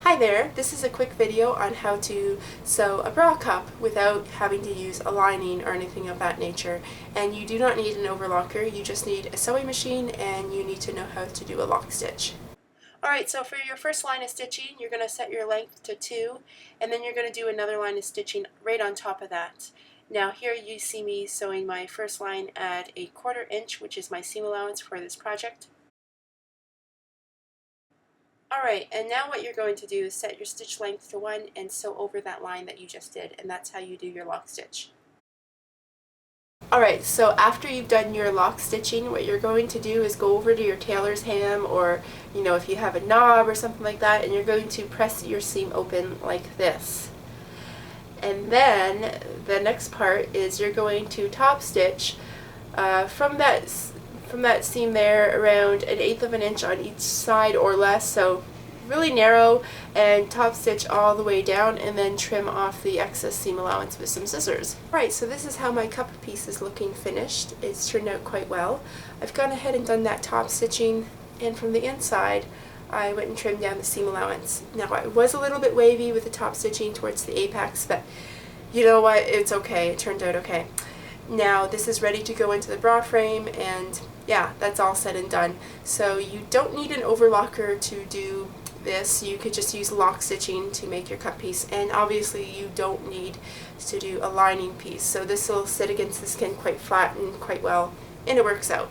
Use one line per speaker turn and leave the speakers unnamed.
Hi there, this is a quick video on how to sew a bra cup without having to use a lining or anything of that nature. And you do not need an overlocker, you just need a sewing machine and you need to know how to do a lock stitch. Alright, so for your first line of stitching, you're going to set your length to 2, and then you're going to do another line of stitching right on top of that. Now here you see me sewing my first line at 1/4 inch, which is my seam allowance for this project. Alright, and now what you're going to do is set your stitch length to 1 and sew over that line that you just did, and that's how you do your lock stitch. Alright, so after you've done your lock stitching, what you're going to do is go over to your tailor's ham, or if you have a knob or something like that, and you're going to press your seam open like this. And then the next part is you're going to top stitch from that seam there around 1/8 of an inch on each side or less, so really narrow, and top stitch all the way down and then trim off the excess seam allowance with some scissors. Alright, so this is how my cup piece is looking finished. It's turned out quite well. I've gone ahead and done that top stitching, and from the inside I went and trimmed down the seam allowance. Now it was a little bit wavy with the top stitching towards the apex, but you know what, it's okay, it turned out okay. Now this is ready to go into the bra frame, and yeah, that's all said and done. So you don't need an overlocker to do this. You could just use lock stitching to make your cut piece, and obviously you don't need to do a lining piece. So this will sit against the skin quite flat and quite well, and it works out.